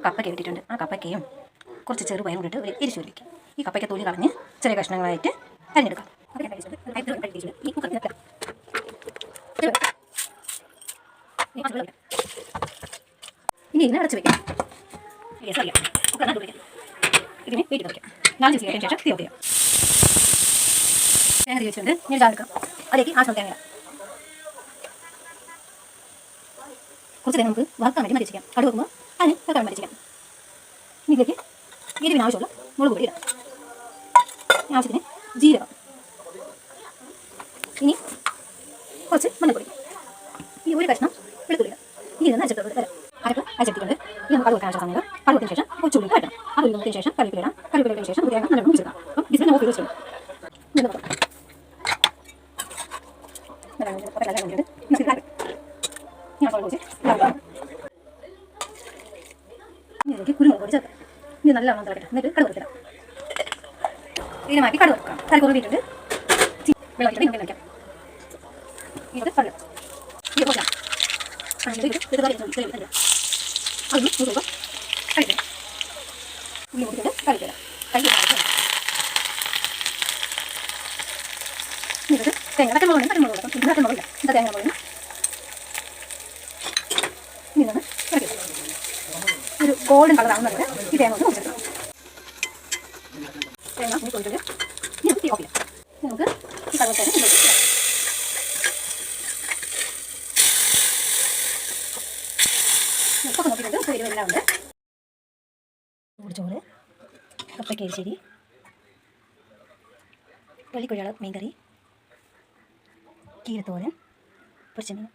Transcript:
കപ്പയ്ക്ക ഇട്ടിട്ടുണ്ട്. ആ കപ്പയ്ക്കയും കുറച്ച് ചെറുപയറും കൂടിയിട്ട് ഒരു എരിശൂരി വയ്ക്കും. ഈ കപ്പയ്ക്ക തൊലി കളഞ്ഞ് ചെറിയ കഷ്ണങ്ങളായിട്ട് അരിഞ്ഞെടുക്കാം. ഇനി ഇതിനെ അടച്ച് വയ്ക്കാം. ഇതിന് വീട്ടിൽ വയ്ക്കാം. 4 വിസിൽ കഴിഞ്ഞ ശേഷം തീ ഓഫ് ചെയ്യാം. തേങ്ങ തിരി വെച്ചിട്ടുണ്ട്. ഇനി ചാലെടുക്കാം. അതിലേക്ക് ആവശ്യം തേങ്ങ കുറച്ച് തേങ്ങ നമുക്ക് വറുക്കാൻ വേണ്ടി മരിച്ചിക്കാം. കടുക് വെക്കുമ്പോൾ അതിന് തൽക്കാലം മരിച്ചിക്കാം. ഇനി ഇതിലേക്ക് എരിവിന് ആവശ്യമുള്ള മുളക് പൊടി ഇടാം. ആവശ്യത്തിന് ജീരകം, ഇനി കുറച്ച് മഞ്ഞൾപ്പൊടി, ഈ ഒരു കഷ്ണം വെളുത്തുള്ളി ഇടാം. ഇനി ഇതൊന്ന് അരച്ചെടുത്തോട്ട് വരാം. അരക്ക് അരച്ചെടുത്തിട്ടുണ്ട്. ഇനി നമുക്ക് കടുക് വെക്കാൻ സമയം കടുക് വെച്ചതിന് ശേഷം കുറച്ചുള്ളി വഴറ്റണം. അത് ഒഴിച്ചതിന് ശേഷം കറിവേപ്പില ഇടാം. കറിവേപ്പില ഇട്ടതിന് ശേഷം തേങ്ങ നല്ലോണം പിടിച്ചെടുക്കാം. അപ്പം ബിസിനസ് ഓഫ് ചെയ്ത് വെച്ചിട്ടുണ്ട്. ഇതിലേക്ക് കുരുമുളക് പൊടി ചേർക്കാം. ഇത് നല്ലോണം തിളക്കട്ടെ. എന്നിട്ട് കടുക് വറുത്തിടാം. ഇതിനെ മാറ്റി കടുക് വറുക്കാം. കറി കുറവിട്ടുണ്ട്. വെള്ളം ഒഴിച്ചിട്ട് വെക്കാം. ഇത് കടുക് ഇത് കുറയ്ക്കാം. ഇത് കറി അതൊന്ന് കഴിക്കണം. ഉള്ളി മുട്ടിട്ട് കഴിക്കണം. ഇത് തേങ്ങ കട്ടമുളക് കട്ടമുളക് കൊടുക്കാം. ഇത് കട്ടമുളകില്ല. ഇത് തേങ്ങ മുളകിന് ഇതൊന്ന് കഴിക്കാം. ഒരു ഗോൾഡൻ കളർ ആവുന്നത് ഈ തേങ്ങ ഒന്ന് മുറിച്ചെടുക്കാം. തേങ്ങ മുറി കൊടുത്തിട്ട് ഇനി നമുക്ക് തീ ഓഫ് ചെയ്യാം. നമുക്ക് ഈ കറുവത്തേങ്ങ ഉപ്പൊക്കെ നോക്കിയിട്ടുണ്ട്. എരിവെല്ലാം ഉണ്ട്. ചോറ്, കപ്പയ്ക്ക എരിശ്ശേരി, വെള്ളിക്കുഴി മീൻകറി, കീരത്തോരൻ, പൊരിച്ച മീൻ.